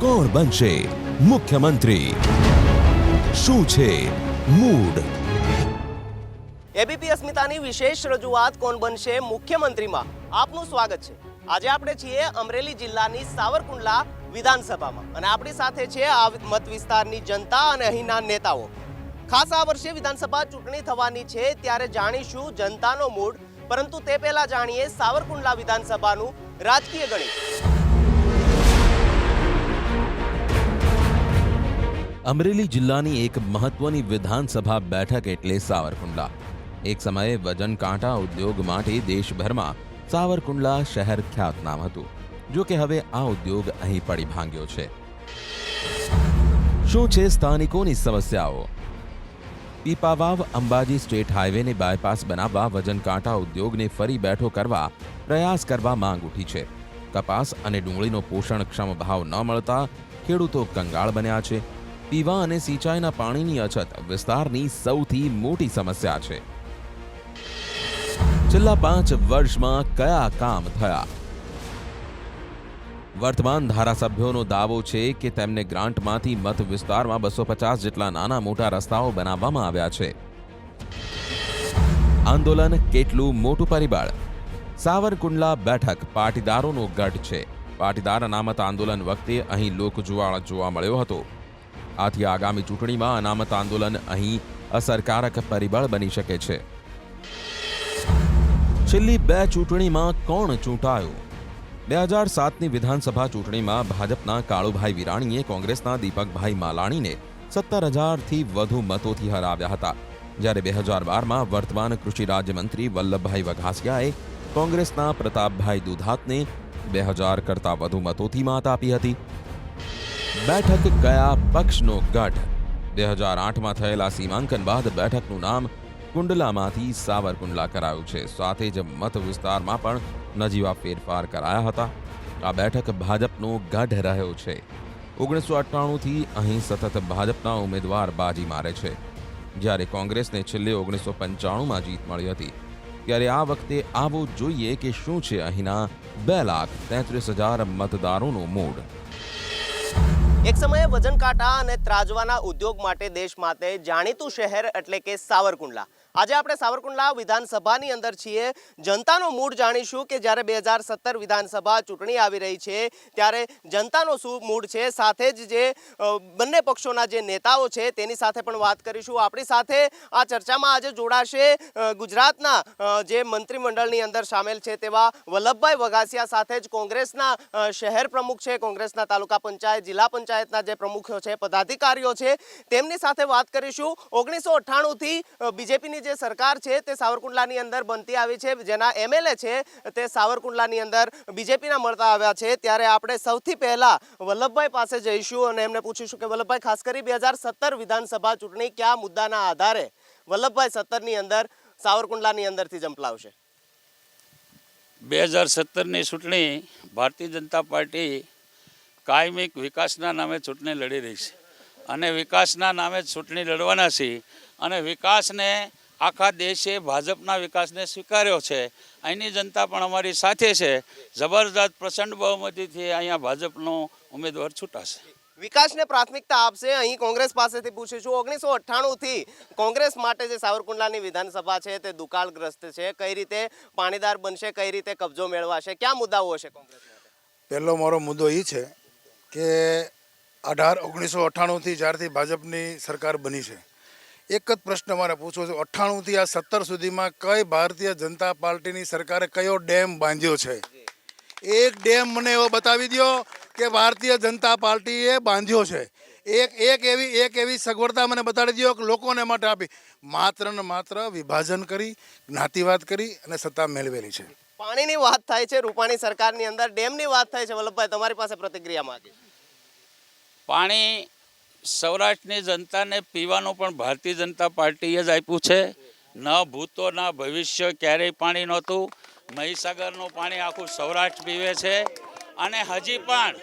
કોણ બનશે મુખ્યમંત્રી? શું છે મૂડ? એબીપી અસ્મિતાની વિશેષ રજૂઆત કોણ બનશે મુખ્યમંત્રીમાં આપનું સ્વાગત છે। આજે આપણે છીએ અમરેલી જિલ્લાની સાવરકુંડલા વિધાનસભામાં અને આપણી સાથે છે આ મત વિસ્તારની જનતા અને અહીંના નેતાઓ। ખાસ આ વર્ષે વિધાનસભા ચૂંટણી થવાની છે ત્યારે જાણીશું જનતાનો મૂડ, પરંતુ તે પહેલા જાણીએ સાવરકુંડલા વિધાનસભાનું રાજકીય ગણિત। અમરેલી જિલ્લાની એક મહત્વની વિધાનસભા બેઠક એટલે સાવરકુંડલા। એક સમયે વજન કાંટા ઉદ્યોગ માટે દેશભરમાં સાવરકુંડલા શહેર ખ્યાતનામ હતું, જો કે હવે આ ઉદ્યોગ અહીં પડી ભાંગ્યો છે। શું છે સ્થાનિકોની સમસ્યાઓ? પીપાવાવ અંબાજી સ્ટેટ હાઈવેને બાયપાસ બનાવવા વજન કાંટા ઉદ્યોગને ફરી બેઠો કરવા પ્રયાસ કરવા માંગ ઉઠી છે। કપાસ અને ડુંગળીનો પોષણક્ષમ ભાવ ન મળતા ખેડૂતો કંગાળ બન્યા છે। પીવા અને સિંચાઈના પાણીની અછત વિસ્તારની સૌથી મોટી સમસ્યા છે। છેલ્લા 5 વર્ષમાં કયા કામ થયા? વર્તમાન ધારાસભ્યોનો દાવો છે કે તેમને ગ્રાન્ટમાંથી મત વિસ્તારમાં 250 જેટલા નાના મોટા રસ્તાઓ બનાવવામાં આવ્યા છે। આંદોલન કેટલું મોટું પરિબળ? સાવરકુંડલા બેઠક પાટીદારોનો ગઢ છે। પાટીદાર અનામત આંદોલન વખતે અહીં લોકજુવાળ જોવા મળ્યો હતો। આથી આગામી ચૂંટણીમાં અનામત આંદોલન અહીં અસરકારક પરિબળ બની શકે છે। છેલ્લી 2 ચૂંટણીમાં કોણ ચૂંટાયું? 2007ની વિધાનસભા ચૂંટણીમાં ભાજપના કાળુભાઈ વિરાણીએ કોંગ્રેસના દીપકભાઈ માલાણીને 17,000થી વધુ મતોથી હરાવ્યા હતા, જ્યારે 2012માં વર્તમાન કૃષિ રાજ્યમંત્રી વલ્લભભાઈ વઘાસિયાએ કોંગ્રેસના પ્રતાપભાઈ દુધાતને 2000 કરતાં વધુ મતોથી માત આપી હતી। બેઠક કયા પક્ષનો ગઢ? 2008માં થયેલા સીમાંકન બાદ બેઠકનું નામ કુંડલામાંથી સાવરકુંડલા કરાયું છે। સાથે જ મત વિસ્તારમાં પણ નજીવા ફેરફાર કરાયા હતા। આ બેઠક ભાજપનો ગઢ રહ્યો છે। 1998થી અહીં સતત ભાજપના ઉમેદવાર બાજી મારે છે, જ્યારે કોંગ્રેસને છેલ્લે 1995માં જીત મળી હતી। ત્યારે આ વખતે આવવું જોઈએ કે શું છે અહીંના 2,33,000 મતદારોનો મૂડ? એક સમયે વજન કાંટા અને ત્રાજવાના ઉદ્યોગ માટે દેશ માટે જાણીતું શહેર એટલે કે સાવરકુંડલા। આજે આપણે સાવરકુંડલા વિધાનસભાની અંદર છીએ। જનતાનો મૂડ જાણીશું કે જ્યારે 2017 વિધાનસભા ચૂંટણી આવી રહી છે ત્યારે જનતાનો શું મૂડ છે, સાથે જ જે બંને પક્ષોના જે નેતાઓ છે તેની સાથે પણ વાત કરીશું। આપણી સાથે આ ચર્ચામાં આજે જોડાશે ગુજરાતના જે મંત્રીમંડળની અંદર સામેલ છે તેવા વલ્લભભાઈ વઘાસિયા, સાથે જ કોંગ્રેસના શહેર પ્રમુખ છે, કોંગ્રેસના તાલુકા પંચાયત, જિલ્લા પંચાયતના જે પ્રમુખો છે, પદાધિકારીઓ છે, તેમની સાથે વાત કરીશું। 1998થી બીજેપીની જે સરકાર છે તે સાવરકુંડલાની અંદર બનતી આવી છે, જેના એમએલએ છે તે સાવરકુંડલાની અંદર બીજેપીના મળતા આવ્યા છે। ત્યારે આપણે સૌથી પહેલા વલ્લભભાઈ પાસે જઈશું અને એમને પૂછીશું કે વલ્લભભાઈ, ખાસ કરી 2017 વિધાનસભા ચૂંટણી કયા મુદ્દાના આધારે વલ્લભભાઈ 17ની અંદર સાવરકુંડલાની અંદરથી ઝંપલાવશે? 2017ની ચૂંટણી ભારતીય જનતા પાર્ટી કાયમિક વિકાસના નામે ચૂંટણી લડી રહી છે અને વિકાસના નામે ચૂંટણી લડવાના છે અને વિકાસને આખા દેશે ભાજપના વિકાસને સ્વીકાર્યો છે। અહીંની જનતા પણ અમારી સાથે છે। જબરદસ્ત પ્રચંડ બહુમતીથી અહીંયા ભાજપનો ઉમેદવાર છૂટાશે। વિકાસને પ્રાથમિકતા આપશે। અહીં કોંગ્રેસ પાસેથી પૂછીશું, 1998થી કોંગ્રેસ માટે જે સાવરકુંડલાની વિધાનસભા છે તે દુકાળગ્રસ્ત છે, કઈ રીતે પાણીદાર બનશે, કઈ રીતે કબજો મેળવાશે, ક્યાં મુદ્દાઓ હશે કોંગ્રેસ માટે? પહેલો મારો મુદ્દો એ છે કે 1998થી જ્યારથી ભાજપની સરકાર બની છે, એક જ પ્રશ્ન મારે પૂછવો છે, 98થી આ 17 સુધીમાં કઈ ભારતીય જનતા પાર્ટીની સરકારે કયો ડેમ બાંધ્યો છે? એક ડેમ મને એવો બતાવી દો કે ભારતીય જનતા પાર્ટીએ બાંધ્યો છે। એક એવી સગવડતા મને બતાડી દો કે લોકોને માટે આપી। માત્ર ને માત્ર વિભાજન કરી, જ્ઞાતિવાદ કરી અને સત્તા મેળવેલી છે। પાણીની વાત થાય છે રૂપાણી સરકારની અંદર, ડેમની વાત થાય છે, વલ્લભભાઈ તમારી પાસે પ્રતિક્રિયા માંગી। પાણી સૌરાષ્ટ્રની જનતાને પીવાનું પણ ભારતીય જનતા પાર્ટીએ જ આપ્યું છે। ન ભૂતો ન ભવિષ્ય ક્યારેય પાણી નહોતું। મહીસાગરનું પાણી આખું સૌરાષ્ટ્ર પીવે છે અને હજી પણ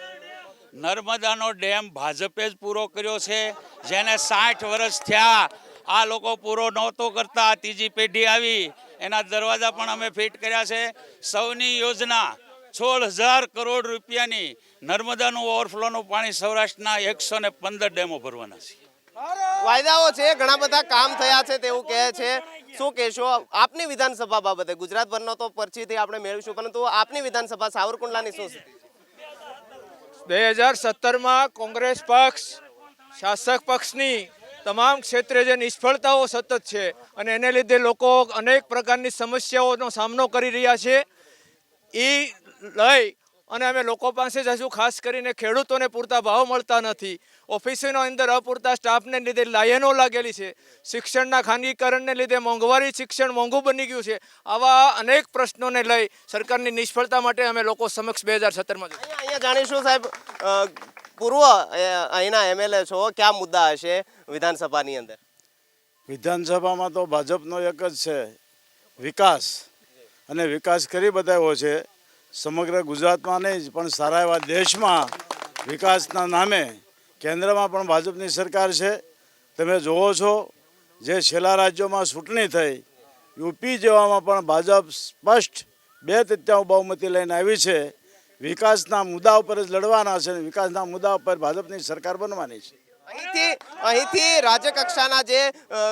નર્મદાનો ડેમ ભાજપે જ પૂરો કર્યો છે, જેને 60 વર્ષ થયા। આ લોકો પૂરો નહોતો કરતા, ત્રીજી પેઢી આવી, એના દરવાજા પણ અમે ફિટ કર્યા છે। સૌની યોજના 16,000 કરોડ રૂપિયાની નર્મદાનું ઓવરફ્લોનું પાણી સૌરાષ્ટ્રના 115 ડેમો ભરવાના છે. વાયદાઓ છે, ઘણા બધા કામ થયા છે તેવું કહે છે. શું કહેશો આપની વિધાનસભા બાબતે? ગુજરાતભરનો તો પરચીથી આપણે મેળવીશું, પરંતુ આપની વિધાનસભા સાવરકુંડલાની શું સ્થિતિ છે? 2017માં કોંગ્રેસ પક્ષ શાસક પક્ષની તમામ ક્ષેત્રે જે નિષ્ફળતાઓ સતત છે અને એને લીધે લોકો અનેક પ્રકારની સમસ્યાઓનો સામનો કરી રહ્યા છે, એ લઈ અને અમે લોકો પાસે જશું. ખાસ કરીને ખેડૂતોને પૂરતા ભાવ મળતા નથી, ઓફિસોની અંદર અપૂરતા સ્ટાફને લીધે લાઈનો લાગેલી છે, શિક્ષણના ખાનગીકરણને લીધે મોંઘવારી, શિક્ષણ મોંઘું બની ગયું છે. આવા અનેક પ્રશ્નોને લઈ સરકારની નિષ્ફળતા માટે અમે લોકો સમક્ષ 2017માં અહીંયા જાણીશું સાહેબ, પૂર્વ અહીંના એમએલએ છો, કયા મુદ્દા હશે વિધાનસભાની અંદર? વિધાનસભામાં તો ભાજપનો એક જ છે, વિકાસ. અને વિકાસ કરી બતાવ્યો છે સમગ્ર ગુજરાતમાં નહીં પણ સારા એવા દેશમાં. વિકાસના નામે કેન્દ્રમાં પણ ભાજપની સરકાર છે. તમે જુઓ છો જે છેલ્લા રાજ્યોમાં ચૂંટણી થઈ, યુપી જેવામાં પણ ભાજપ સ્પષ્ટ 2/3 બહુમતી લઈને આવી છે. વિકાસના મુદ્દા ઉપર જ લડવાના છે, વિકાસના મુદ્દા ઉપર ભાજપની સરકાર બનવાની છે. અહીંથી રાજ્ય કક્ષાના જે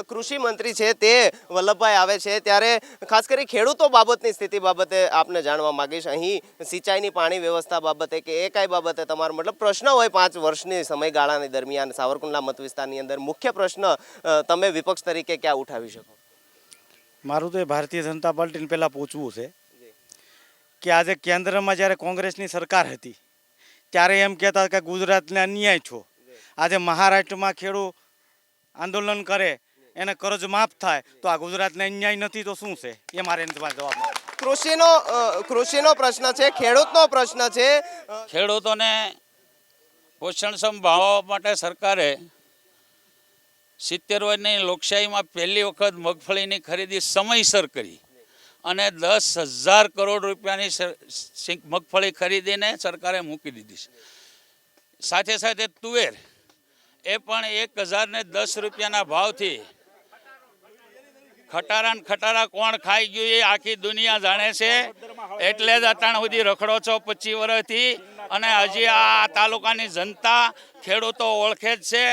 કૃષિ મંત્રી છે તે વલ્લભભાઈ આવે છે, ત્યારે ખાસ કરી ખેડૂતો બાબતની સ્થિતિ બાબતે આપને જાણવા માંગીશ. અહીં સિંચાઈની પાણી વ્યવસ્થા બાબતે કે એ કઈ બાબતે તમારો મતલબ પ્રશ્ન હોય 5 વર્ષની સમયગાળાની દરમિયાન સાવરકુંડલા મત વિસ્તારની અંદર મુખ્ય પ્રશ્ન તમે વિપક્ષ તરીકે ક્યાં ઉઠાવી શકો? મારું તો એ ભારતીય જનતા પાર્ટીને પહેલાં પૂછવું છે કે આજે કેન્દ્રમાં જ્યારે કોંગ્રેસની સરકાર હતી ત્યારે એમ કહેતા કે ગુજરાતને અન્યાય છો. આજે મહારાષ્ટ્રમાં ખેડૂત આંદોલન કરે એને કર્જ માફ થાય તો આ ગુજરાતને અન્યાય નથી તો શું છે? એ મારે જવાબ. કૃષિનો પ્રશ્ન છે, ખેડૂતનો પ્રશ્ન છે. ખેડૂતોને પોષણક્ષમ ભાવ માટે સરકારે 70 વર્ષની લોકશાહીમાં પહેલી વખત મગફળીની ખરીદી સમયસર કરી અને 10,000 કરોડ રૂપિયાની મગફળી ખરીદીને સરકારે મૂકી દીધી છે. સાથે સાથે તુવેર એ પણ 1,010 રૂપિયાના ભાવથી ખટારા કોણ ખાઈ ગયું એ આખી દુનિયા જાણે છે. એટલે જ અત્યાર સુધી રખડો છો 25 વર્ષથી, અને હજી આ તાલુકાની જનતા ખેડૂતો ઓળખે જ છે.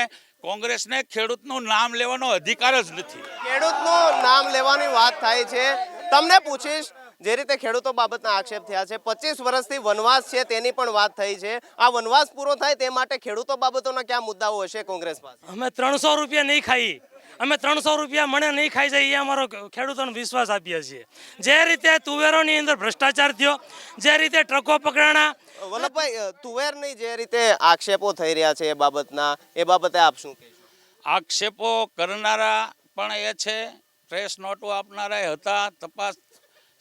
કોંગ્રેસને ખેડૂતનું નામ લેવાનો અધિકાર જ નથી. ખેડૂતનું નામ લેવાની વાત થાય છે. તમને પૂછીશ, જે રીતે ખેડૂતો બાબતના આક્ષેપ થયા છે, 25 વર્ષથી વનવાસ છે તેની પણ વાત થઈ છે. આ વનવાસ પૂરો થાય તે માટે ખેડૂતો બાબતોના કયા મુદ્દાઓ હશે કોંગ્રેસ પાસે? અમે 300 રૂપિયા નહીં ખાઈ, અમે 300 રૂપિયા મને નહીં ખાઈ જાય એ અમારો ખેડૂતોનો વિશ્વાસ આપીએ છીએ. જે રીતે તુવેરોની અંદર ભ્રષ્ટાચાર થયો, જે રીતે ટ્રકો પકડાણા. વલ્લભભાઈ, તુવેરની જે રીતે આક્ષેપો થઈ રહ્યા છે એ બાબતે આપ શું કહેશો? આક્ષેપો કરનારા પણ એ છે, પ્રેસ નોટો આપનારા હતા. તપાસ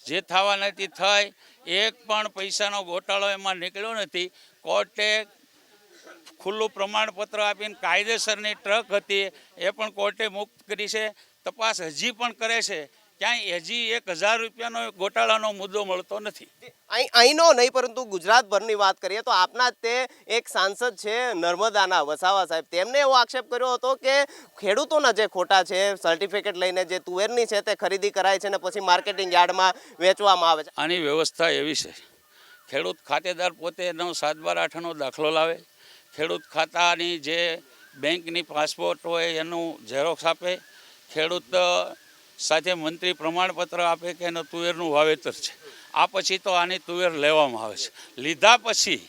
જે થવા નથી થઈ, એક પણ પૈસાનો ગોટાળો એમાં નીકળ્યો નથી. કોર્ટે ખુલ્લું પ્રમાણપત્ર આપીને કાયદેસરની ટ્રક હતી એ પણ કોર્ટે મુક્ત કરી છે. તપાસ હજી પણ કરે છે, ક્યાંય હજી 1,000 રૂપિયાનો ગોટાળાનો મુદ્દો મળતો નથી. અહીંનો નહીં પરંતુ ગુજરાતભરની વાત કરીએ તો આપના જ તે એક સાંસદ છે નર્મદાના, વસાવા સાહેબ, તેમને એવો આક્ષેપ કર્યો હતો કે ખેડૂતોના જે ખોટા છે સર્ટિફિકેટ લઈને જે તુવેરની છે તે ખરીદી કરાય છે અને પછી માર્કેટિંગ યાર્ડમાં વેચવામાં આવે છે. આની વ્યવસ્થા એવી છે, ખેડૂત ખાતેદાર પોતે એનો 7/12/8નો દાખલો લાવે, ખેડૂત ખાતાની જે બેંકની પાસપોર્ટ હોય એનું ઝેરોક્સ આપે, ખેડૂત સાથે મંત્રી પ્રમાણપત્ર આપે કે એનું તુવેરનું વાવેતર છે. આ પછી તો આની તુવેર લેવામાં આવે છે. લીધા પછી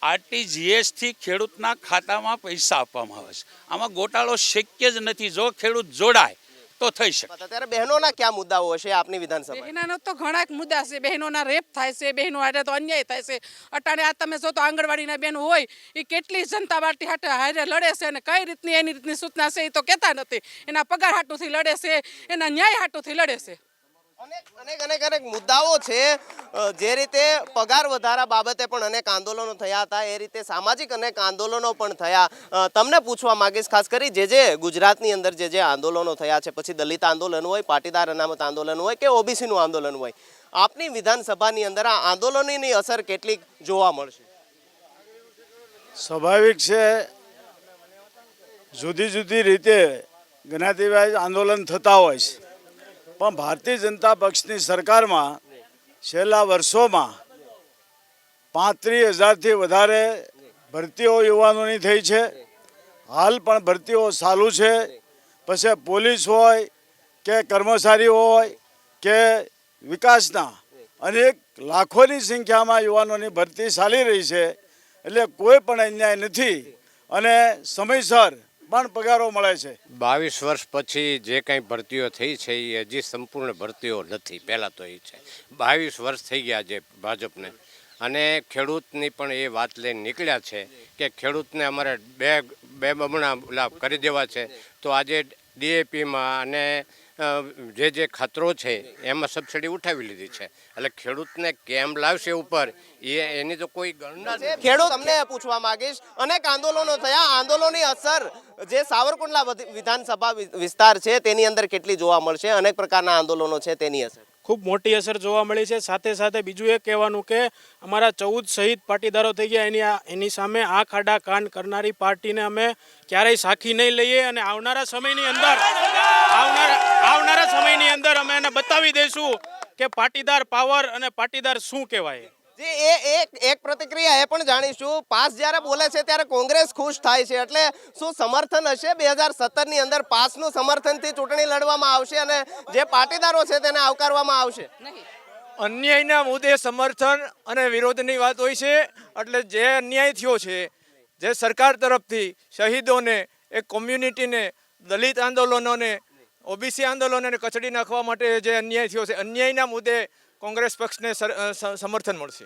RTGS થી ખેડૂતના ખાતામાં પૈસા આપવામાં આવે છે. આમાં ગોટાળો શક્ય જ નથી. જો ખેડૂત જોડાય તો થઈ શકે. ત્યારે બહેનોના કયા મુદ્દાઓ હશે આપની વિધાનસભા? બહેનોના તો ઘણા મુદ્દા છે. બહેનોના રેપ થાય છે, બહેનો હારે તો અન્યાય થાય છે. અટાણે આ તમે જો તો આંગણવાડીના બહેનો હોય એ કેટલી જનતા પાર્ટી હારે લડે છે અને કઈ રીતની એની રીતની સૂચના છે એ તો કહેતા નથી. એના પગાર હાટુથી લડે છે, એના ન્યાય હાટુથી લડે છે. અનેક મુદ્દાઓ છે. જે રીતે પગાર વધારા બાબતે પણ અનેક આંદોલનો થયા હતા, એ રીતે સામાજિક અનેક આંદોલનો પણ થયા. તમને પૂછવા માંગીશ, ખાસ કરી જે ગુજરાતની અંદર જે આંદોલનો થયા છે, પછી દલિત આંદોલન હોય, પાટીદાર અનામત આંદોલન હોય કે ઓબીસીનું આંદોલન હોય, આપની વિધાનસભાની અંદર આ આંદોલનની અસર કેટલીક જોવા મળશે? સ્વાભાવિક છે, જુદી જુદી રીતે જ્ઞાતિવાદ આંદોલન થતા હોય છે, પણ ભારતીય જનતા પક્ષની સરકારમાં છેલ્લા વર્ષોમાં 35,000થી વધારે ભરતીઓ યુવાનોની થઈ છે. હાલ પણ ભરતીઓ ચાલુ છે. પછી પોલીસ હોય કે કર્મચારી હોય કે વિકાસના અનેક લાખોની સંખ્યામાં યુવાનોની ભરતી ચાલી રહી છે. એટલે કોઈ પણ અન્યાય નથી અને સમયસર પણ પગારો મળે છે. 22 વર્ષ પછી જે કંઈ ભરતીઓ થઈ છે એ હજી સંપૂર્ણ ભરતીઓ નથી. પહેલાં તો એ છે 22 વર્ષ થઈ ગયા છે ભાજપને, અને ખેડૂતની પણ એ વાત લઈને નીકળ્યા છે કે ખેડૂતને અમારે બે બમણા લાભ કરી દેવા છે. તો આજે DAPમાં અને જે ખાતરો છે એમાં સબસિડી ઉઠાવી લીધી છે. એટલે ખેડૂતને કેમ લાવશે ઉપર એની તો કોઈ ગણના નથી. ખેડૂત તમને પૂછવા માંગીશ, અનેક આંદોલનો થયા, આંદોલનની અસર જે સાવરકુંડલા વિધાનસભા વિસ્તાર છે તેની અંદર કેટલી જોવા મળશે? અનેક પ્રકારના આંદોલનો છે તેની અસર ખૂબ મોટી અસર જોવા મળી છે. સાથે સાથે બીજું એ કહેવાનું કે અમારા 14 શહીદ પાટીદારો થઈ ગયા, એની સામે આંખ આડા કાન કરનારી પાર્ટીને અમે ક્યારેય સાખી નહીં લઈએ, અને આવનારા સમયની અંદર અમે એને બતાવી દઈશું કે પાટીદાર પાવર અને પાટીદાર શું કહેવાય. એક પ્રતિક્રિયા એ પણ જાણીશું. પાસ જ્યારે બોલે છે ત્યારે કોંગ્રેસ ખુશ થાય છે, એટલે શું સમર્થન હશે 2017 ની અંદર પાસનું સમર્થનથી ચૂંટણી લડવામાં આવશે અને જે પાટીદારો છે તેને આવકારવામાં આવશે? અન્યાયના મુદ્દે સમર્થન અને વિરોધની વાત હોય છે. એટલે જે અન્યાય થયો છે, જે સરકાર તરફથી શહીદોને, એક કોમ્યુનિટીને, દલિત આંદોલનોને, OBC આંદોલનોને કચડી નાખવા માટે જે અન્યાય થયો છે, અન્યાયના મુદ્દે કોંગ્રેસ પક્ષને સમર્થન મળશે.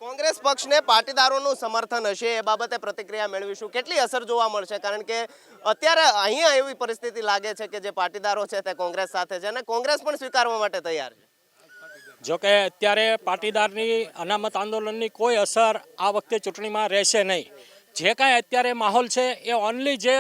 કોંગ્રેસ પક્ષને પાટીદારોનું સમર્થન હશે એ બાબતે પ્રતિક્રિયા મેળવીશું. કેટલી અસર જોવા મળશે? કારણ કે અત્યારે અહીંયા એવી પરિસ્થિતિ લાગે છે કે જે પાટીદારો છે તે કોંગ્રેસ સાથે છે અને કોંગ્રેસ પણ સ્વીકારવા માટે તૈયાર છે. જોકે અત્યારે પાટીદારની અનામત આંદોલનની કોઈ અસર આ વખતે ચૂંટણીમાં રહેશે નહીં. જે કાંઈ અત્યારે માહોલ છે એ ઓનલી જે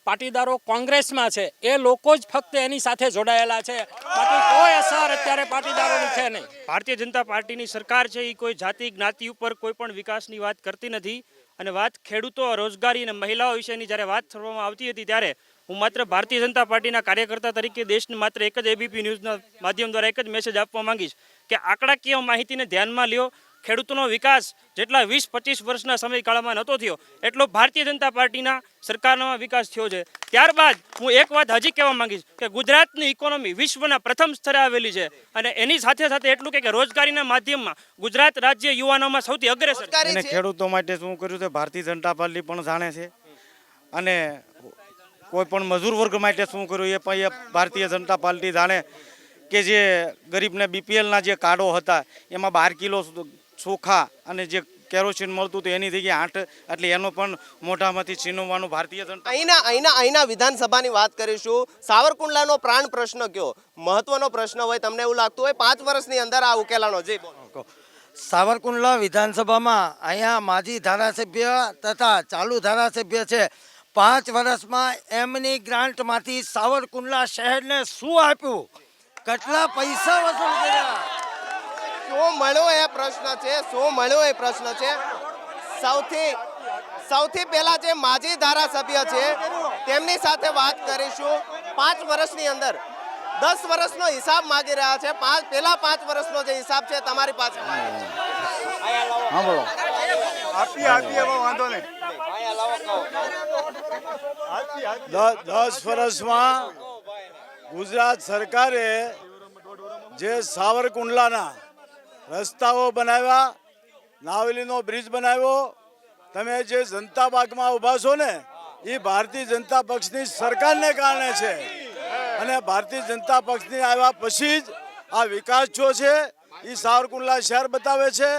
પાટીદારો કોંગ્રેસમાં છે એ લોકો જ ફક્ત એની સાથે જોડાયેલા છે. બાકી કોઈ અસર અત્યારે પાટીદારોની છે નહીં. ભારતીય જનતા પાર્ટીની સરકાર છે એ કોઈ જાતિ જ્ઞાતિ ઉપર કોઈ પણ વિકાસની વાત કરતી નથી. અને વાત ખેડૂતો, રોજગારી અને મહિલાઓ વિશેની જ્યારે વાત કરવામાં આવતી હતી ત્યારે હું માત્ર ભારતીય જનતા પાર્ટીના કાર્યકર્તા તરીકે દેશને માત્ર એક જ ABP ન્યૂઝના માધ્યમ દ્વારા એક જ મેસેજ આપવા માંગીશ કે આંકડાકીય માહિતીને ધ્યાનમાં લ્યો. ખેડૂતોનો વિકાસ જેટલા 20-25 વર્ષના સમયગાળામાં નહોતો થયો એટલો ભારતીય જનતા પાર્ટીના સરકારમાં વિકાસ થયો છે. ત્યારબાદ હું એક વાત હજી કહેવા માંગીશ કે ગુજરાતની ઇકોનોમી વિશ્વના પ્રથમ સ્તરે આવેલી છે, અને એની સાથે સાથે એટલું કે રોજગારીના માધ્યમમાં ગુજરાત રાજ્ય યુવાનોમાં સૌથી અગ્રેસર છે. અને ખેડૂતો માટે શું કર્યું છે ભારતીય જનતા પાર્ટી પણ જાણે છે, અને કોઈ પણ મજૂર વર્ગ માટે શું કર્યું એ પણ ભારતીય જનતા પાર્ટી જાણે કે જે ગરીબને BPLના જે કાર્ડો હતા એમાં 12 કિલો ચોખા અને જે કેરોસીન મળતું હતું એની જગ્યાએ 8, એટલે એનો પણ મોઢામાંથી છીનવવાનું ભારતીય જનતા. અહીંના વિધાનસભાની વાત કરીશું. સાવરકુંડલાનો પ્રાણ પ્રશ્ન કયો મહત્વનો પ્રશ્ન હોય, તમને એવું લાગતું હોય 5 વર્ષની અંદર આ ઉકેલાનો? જી બોલો. સાવરકુંડલા વિધાનસભામાં અહીંયા માજી ધારાસભ્ય તથા ચાલુ ધારાસભ્ય છે. 5 વર્ષમાં એમની ગ્રાન્ટમાંથી સાવરકુંડલા શહેરને શું આપ્યું, કેટલા પૈસા વસૂલ કર્યા, શું મળ્યો એ પ્રશ્ન છે. સૌથી પહેલા જે માજી ધારાસભ્ય છે તેમની સાથે વાત કરીશું. 5 વર્ષની અંદર 10 વર્ષનો હિસાબ માંગી રહ્યા છે. પહેલા 5 વર્ષનો જે હિસાબ છે તમારી પાસે? હા બોલો. આપીએ વાંધો નહીં. 10 વર્ષમાં ગુજરાત સરકારે જે સાવરકુંડલાના રસ્તાઓ બનાવ્યા, નાવલીનો બ્રિજ બનાવ્યો, તમે જે જનતા બાગમાં ઊભા છો ને એ ભારતીય જનતા પક્ષની સરકારને કારણે છે. અને ભારતીય જનતા પક્ષની આવ્યા પછી જ આ વિકાસ જો છે એ સાવરકુંડલા શહેર બતાવે છે.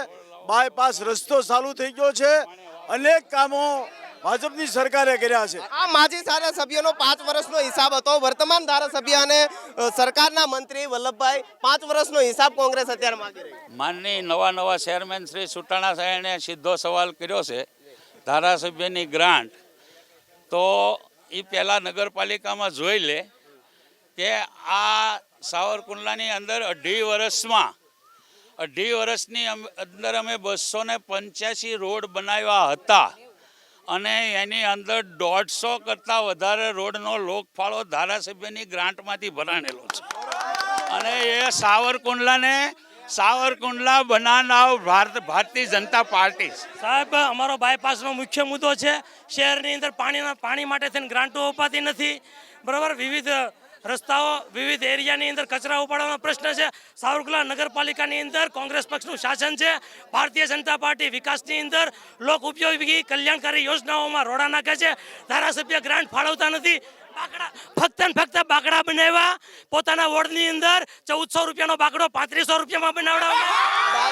બાયપાસ રસ્તો ચાલુ થઈ ગયો છે. અનેક કામો ભાજપની સરકારે કર્યા છે. આ માજી ધારાસભ્યનો 5 વર્ષનો હિસાબ હતો. વર્તમાન ધારાસભ્ય અને સરકારના મંત્રી વલ્લભભાઈ 5 વર્ષનો હિસાબ કોંગ્રેસ અત્યારે માંગી રહી. માનની નવા ચેરમેન શ્રી સુટાણા સાહેબને સીધો સવાલ કર્યો છે ધારાસભ્યની ગ્રાન્ટ. તો એ પહેલાં નગરપાલિકામાં જોઈ લે કે આ સાવરકુંડલાની અંદર 2.5 વર્ષની અંદર અમે 285 રોડ બનાવ્યા હતા, અને એની અંદર 150 કરતાં વધારે રોડનો લોકફાળો ધારાસભ્યની ગ્રાન્ટમાંથી ભરાણેલો છે. અને એ સાવરકુંડલાને સાવરકુંડલા બનાવનાર ભારતીય જનતા પાર્ટી છે. સાહેબ અમારો બાયપાસનો મુખ્ય મુદ્દો છે. શહેરની અંદર પાણી માટે થઈને ગ્રાન્ટો અપાતી નથી. બરાબર, વિવિધ રસ્તાઓ વિવિધ એરિયાની અંદર કચરા ઉપાડવાનો પ્રશ્ન છે. સાવરકુંડલા નગરપાલિકાની અંદર કોંગ્રેસ પક્ષનું શાસન છે. ભારતીય જનતા પાર્ટી વિકાસની અંદર લોક ઉપયોગી કલ્યાણકારી યોજનાઓમાં રોડા નાખે છે. ધારાસભ્ય ગ્રાન્ટ ફાળવતા નથી. ફક્ત ને ફક્ત બાકડા બનાવ્યા. પોતાના વોર્ડની અંદર 1400 રૂપિયાનો બાકડો 3500 રૂપિયામાં બનાવડાવ્યા.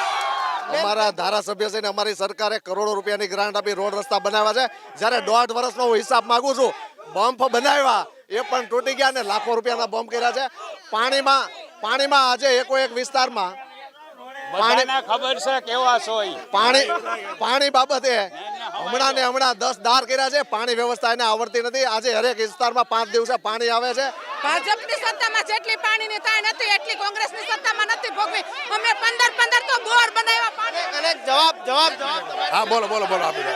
અમારા ધારાસભ્ય છે ને અમારી સરકારે કરોડો રૂપિયાની ગ્રાન્ટ આપી રોડ રસ્તા બનાવ્યા છે. જ્યારે 1.5 વર્ષનો હું હિસાબ માંગુ છું, બમ્પ બનાવ્યા એ પણ તૂટી ગયા ને લાખો રૂપિયાના બમ્પ કર્યા છે. પાણીમાં આજે એક વિસ્તારમાં ખબર છે કેવા સોય પાણી બાબતે હમણાં 10 દાર કર્યા છે. પાણી વ્યવસ્થા એને આવડતી નથી. આજે હરેક વિસ્તારમાં 5 દિવસે પાણી આવે છે. ભાજપની સત્તામાં જેટલી પાણીની તાણ હતી એટલી કોંગ્રેસની સત્તામાં નથી ભોગવી. અમે 15 તો બોર બનાવ્યા પાણી. અને જવાબ હા બોલો આપી દો.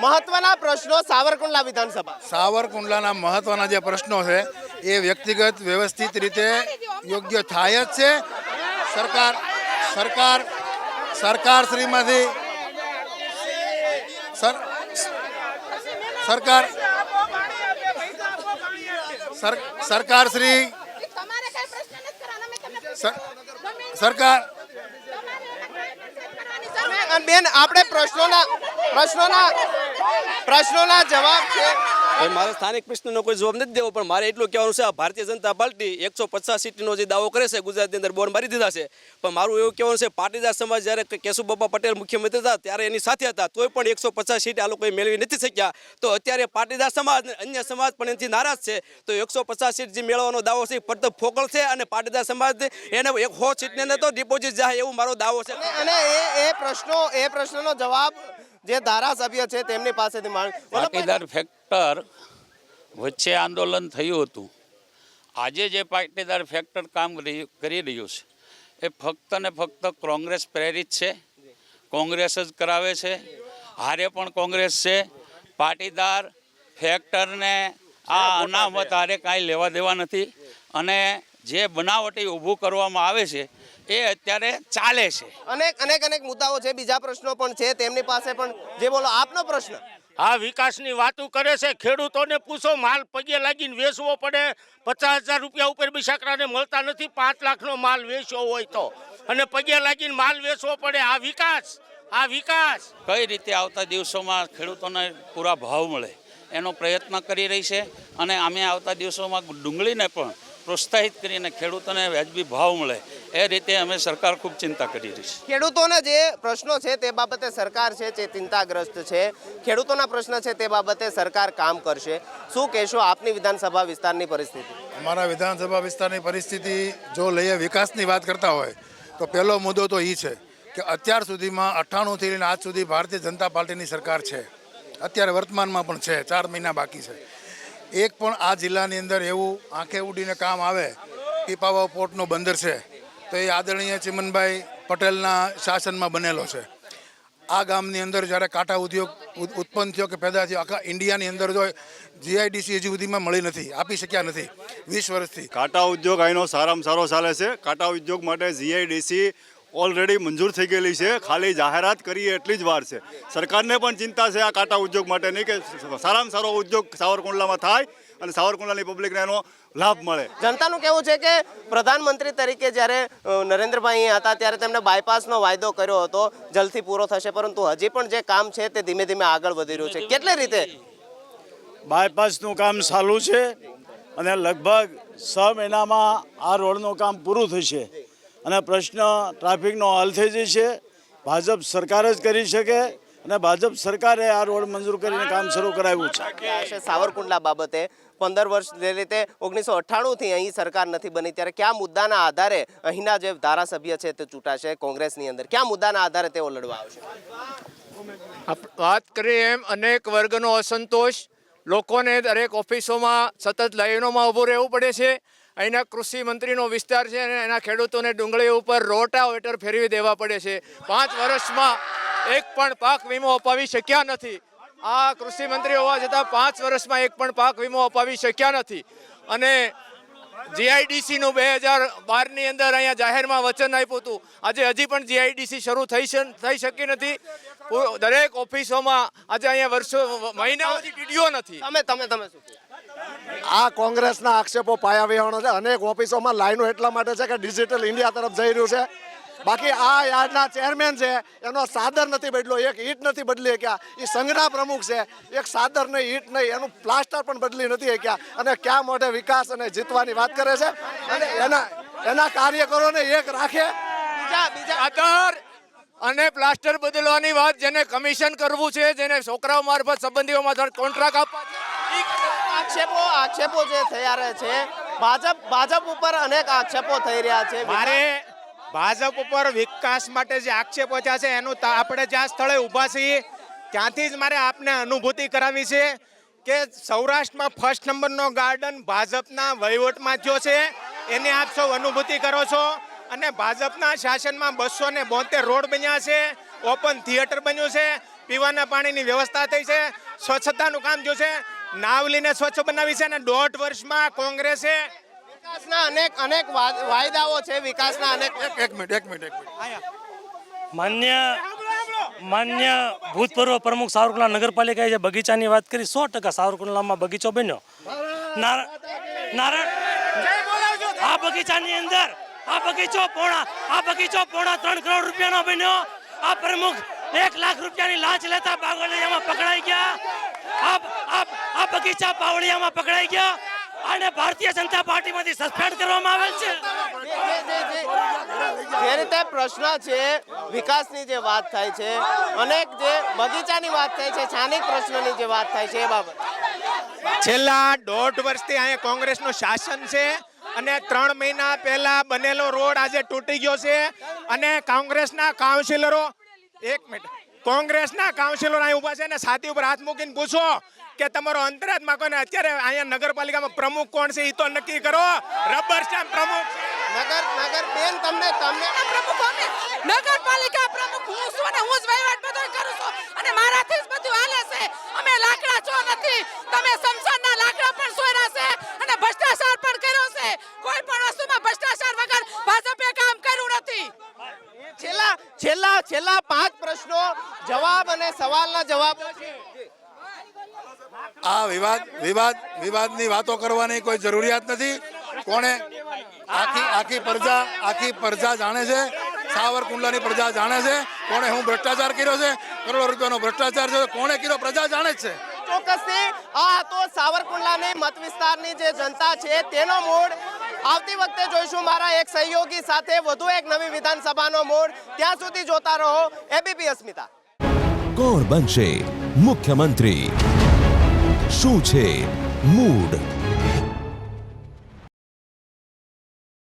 મહત્વના પ્રશ્નો સાવરકુંડલા વિધાનસભા. સાવરકુંડલાના મહત્વના જે પ્રશ્નો છે એ વ્યક્તિગત વ્યવસ્થિત રીતે યોગ્ય થાય જ છે. સરકાર શ્રીમાંથી સરકાર શ્રી તમારે કઈ પ્રશ્ન નથી કરવાનો. અમે તમને સરકાર અને બેન આપણે પ્રશ્નોના જવાબ છે. મારે સ્થાનિક પ્રશ્નનો કોઈ જવાબ નથી દેવો, પણ મારે એટલું કહેવાનું છે, આ ભારતીય જનતા પાર્ટી 150 સીટનો જે દાવો કરે છે ગુજરાતની અંદર બોર્ડ મારી દીધા છે, પણ મારું એવું કહેવાનું છે પાટીદાર સમાજ જ્યારે કેશુબાપા પટેલ મુખ્યમંત્રી હતા ત્યારે એની સાથે હતા, તોય પણ 150 સીટ આ લોકોએ મેળવી નથી શક્યા. તો અત્યારે પાટીદાર સમાજ અને અન્ય સમાજ પણ એનાથી નારાજ છે. તો 150 સીટ જે મેળવવાનો દાવો છે એ પડતો ફોકળ છે અને પાટીદાર સમાજ એને 100 સીટને તો ડિપોઝિટ જાય એવું મારો દાવો છે. અને એ પ્રશ્નનો જવાબ જે ધારાસભ્ય છે તેમની પાસેથી પાટીદાર ફેક્ટર વચ્ચે આંદોલન થયું હતું. આજે જે પાટીદાર ફેક્ટર કામ કરી રહ્યું છે એ ફક્ત ને ફક્ત કોંગ્રેસ પ્રેરિત છે. કોંગ્રેસ જ કરાવે છે. હારે પણ કોંગ્રેસ છે. પાટીદાર ફેક્ટરને આ અનામત હારે કાંઈ લેવા દેવા નથી. અને જે બનાવટી ઊભું કરવામાં આવે છે એ અત્યારે ચાલે છે. અનેક મુદ્દાઓ છે. બીજા પ્રશ્નો પણ છે તેમની પાસે પણ. જે બોલો આપનો પ્રશ્ન. આ વિકાસની વાતો કરે છે. ખેડૂતોને પૂછો, માલ પગે લાગીને વેચવો પડે. 50,000 રૂપિયા ઉપર બિસાકરાને મળતા નથી. 5 લાખનો માલ વેચ્યો હોય તો, અને પગે લાગીને માલ વેચવો પડે. આ વિકાસ કઈ રીતે આવતા દિવસોમાં ખેડૂતોને પૂરા ભાવ મળે એનો પ્રયત્ન કરી રહી છે. અને અમે આવતા દિવસોમાં ડુંગળીને પણ પ્રોત્સાહિત કરીને ખેડૂતોને વ્યાજબી ભાવ મળે એ રીતે અમે સરકાર ખૂબ ચિંતા કરી રહી છે. ખેડૂતોના જે પ્રશ્નો છે તે બાબતે સરકાર છે જે ચિંતાગ્રસ્ત છે. ખેડૂતોના પ્રશ્ન છે તે બાબતે સરકાર કામ કરશે. શું કહેશો આપની વિધાનસભા વિસ્તારની પરિસ્થિતિ? અમારા વિધાનસભા વિસ્તારની પરિસ્થિતિ જો લઈએ, વિકાસની વાત કરતા હોય તો પહેલો મુદ્દો તો એ છે કે અત્યાર સુધીમાં 98થી લઈને આજ સુધી ભારતીય જનતા પાર્ટીની સરકાર છે. અત્યારે વર્તમાનમાં પણ છે. 4 મહિના બાકી છે. એક પણ આ જિલ્લાની અંદર એવું આંખે ઉડીને કામ આવે. પીપાવાવ પોર્ટનો બંદર છે તો એ આદરણીય ચિમનભાઈ પટેલના શાસનમાં બનેલો છે. આ ગામની અંદર જ્યારે કાંટા ઉદ્યોગ ઉત્પન્ન થયો કે પેદા થયો, આખા ઇન્ડિયાની અંદર જો GIDC હજી સુધીમાં મળી નથી, આપી શક્યા નથી 20 વર્ષથી. કાંટા ઉદ્યોગ અહીંનો સારામાં સારો ચાલે છે. કાંટા ઉદ્યોગ માટે GIDC ઓલરેડી મંજૂર થઈ ગયેલી છે. ખાલી જાહેરાત કરીએ એટલી જ વાર છે. સરકારને પણ ચિંતા છે આ કાંટા ઉદ્યોગ માટેની કે સારામાં સારો ઉદ્યોગ સાવરકુંડલામાં થાય અને સાવરકુંડલાની પબ્લિકને એનો લાભ મળે. જનતાનું કહેવું છે કે પ્રધાનમંત્રી તરીકે જ્યારે નરેન્દ્રભાઈ હતા ત્યારે તેમણે બાયપાસનો વાયદો કર્યો હતો જલ્દથી પૂરો થશે, પરંતુ હજી પણ જે કામ છે તે ધીમે ધીમે આગળ વધી રહ્યું છે. કેટલી રીતે બાયપાસનું કામ ચાલુ છે અને લગભગ 6 મહિનામાં આ રોડનું કામ પૂરું થશે અને પ્રશ્ન ટ્રાફિકનો હલ થઈ જશે. ભાજપ સરકાર જ કરી શકે અને ભાજપ સરકારે આ રોડ મંજૂર કરીને કામ શરૂ કરાવ્યું છે. સાવરકુંડલા બાબતે 15 વર્ષ જે રીતે 1998થી અહીં સરકાર નથી બની ત્યારે કયા મુદ્દાના આધારે અહીંના જે ધારાસભ્ય છે તે ચૂંટાશે કોંગ્રેસની અંદર? કયા મુદ્દાના આધારે તેઓ લડવા આવશે? વાત કરીએ એમ અનેક વર્ગનો અસંતોષ. લોકોને દરેક ઓફિસોમાં સતત લાઈનોમાં ઊભું રહેવું પડે છે. અહીંના કૃષિ મંત્રીનો વિસ્તાર છે અને એના ખેડૂતોને ડુંગળી ઉપર રોટાવેટર ફેરવી દેવા પડે છે. 5 વર્ષમાં એક પણ પાક વીમો અપાવી શક્યા નથી. આ કૃષિ મંત્રી હોવા છતાં 5 વર્ષમાં એક પણ પાક વીમો અપાવી શક્યા નથી. અને જીઆઈડીસી નું 2012ની અંદર અહીંયા જાહેરમાં વચન આપ્યું હતું. આજે હજી પણ જીઆઈડીસી શરૂ થઈ શકી નથી. દરેક ઓફિસોમાં આજે અહીંયા વર્ષો મહિનાઓથી ટીડીઓ નથી. તમે શું કહો? આ કોંગ્રેસના આક્ષેપો પાયા વિહોણો છે. અનેક ઓફિસોમાં લાઈનો એટલા માટે છે કે ડિજિટલ ઇન્ડિયા તરફ જઈ રહ્યું છે. બાકી આ યાર્ડના ચેરમેન છે એનો સાદર નથી બદલ્યો, એક ઈંટ નથી બદલી શક્યા. એ સંઘના પ્રમુખ છે, એક સાદર નહીં, ઈંટ નહીં, એનું પ્લાસ્ટર પણ બદલી નથી શક્યા. અને ક્યાં મોઢે વિકાસ અને જીતવાની વાત કરે છે. અને એના કાર્યકરોને એક રાખે. આધાર અને પ્લાસ્ટર બદલવાની વાત, જેને કમિશન કરવું છે, જેને છોકરાઓ મારફત સંબંધીઓ મારફત કોન્ટ્રાક્ટ આપવા આક્ષેપો જે થયા રહે છે, ભાજપ ઉપર અનેક આક્ષેપો થઈ રહ્યા છે. મારે ભાજપ ઉપર વિકાસ માટે જે આક્ષેપો થયા છે એનું આપણે જ્યાં સ્થળે ઊભા છીએ ત્યાંથી જ મારે આપને અનુભૂતિ કરાવી છે કે સૌરાષ્ટ્રમાં ફર્સ્ટ નંબરનો ગાર્ડન ભાજપના વહીવટમાં થયો છે. એની આપ સૌ અનુભૂતિ કરો છો. અને ભાજપના શાસનમાં 272 રોડ બન્યા છે, ઓપન થિયેટર બન્યું છે, પીવાના પાણીની વ્યવસ્થા થઈ છે, સ્વચ્છતાનું કામ થયું છે, નાવલીને સ્વચ્છ બનાવી છે. અને 1.5 વર્ષમાં કોંગ્રેસે વિકાસના અનેક વાયદાઓ છે. વિકાસના અનેક એક મિનિટ માન્ય ભૂતપૂર્વ પ્રમુખ સાવરકુંડલા નગરપાલિકાએ જે બગીચાની વાત કરી, 100% સાવરકુંડલામાં બગીચો બન્યો. આ બગીચાની અંદર આ બગીચો પોણા 3 કરોડ રૂપિયાનો બન્યો. આ પ્રમુખ 1 લાખ રૂપિયાની લાંચ લેતા બાવળિયામાં પકડાઈ ગયા. આ બગીચા બાવળિયામાં પકડાઈ ગયા અને ભારતીય જનતા પાર્ટીમાંથી સસ્પેન્ડ કરવામાં આવેલ છે. જે રીતે પ્રશ્ન છે, વિકાસની જે વાત થાય છે, અનેક જે બગીચાની વાત થાય છે, સ્થાનિક પ્રશ્નની જે વાત થાય છે, એ બાબત છેલ્લા 1.5 વર્ષથી અહીંયા કોંગ્રેસનું શાસન છે. અને 3 મહિના પહેલા બનેલો રોડ આજે તૂટી ગયો છે. અને કોંગ્રેસના કાઉન્સિલરો અહીં ઊભા છે અને છાતી ઉપર હાથ મૂકીને પૂછો કે તમારો અંતરાત્મા કોને? અત્યારે અહીંયા નગરપાલિકામાં પ્રમુખ કોણ છે એ તો નક્કી કરો. રબર સ્ટેમ્પ પ્રમુખ નગર બેન તમને નગરપાલિકા પ્રમુખ હું છું અને હું જ વહીવટ બધો કરું છું અને મારાથી જ બધું હાલે છે. અમે લાકડા ચો નથી, તમે સમસાનના લાકડા પણ સોયરા છે અને ભ્રષ્ટાચાર પણ કર્યો છે. કોઈ પણ વસ્તુમાં ભ્રષ્ટાચાર વગર ભાજપે કામ કર્યું નથી. છેલ્લા 5 પ્રશ્નો જવાબ અને સવાલના જવાબ છે. આ વિવાદની વાતો કરવાની કોઈ જરૂરિયાત નથી. કોણે આખી પ્રજા જાણે છે, સાવરકુંડલાની પ્રજા જાણે છે કોણે હું ભ્રષ્ટાચાર કર્યો છે, કરોડો રૂપિયાનો ભ્રષ્ટાચાર છે, કોણે કર્યો પ્રજા જાણે જ છે. ચોક્કસથી આ તો સાવરકુંડલાની મત વિસ્તારની જે જનતા છે તેનો મૂડ. આવતી વખતે જોઈશું મારા એક સહયોગી સાથે વધુ એક નવી વિધાનસભાનો મૂડ. ત્યાં સુધી જોતા રહો એબીપી અસ્મિતા. કોણ બનશે મુખ્યમંત્રી? શું છે મૂડ?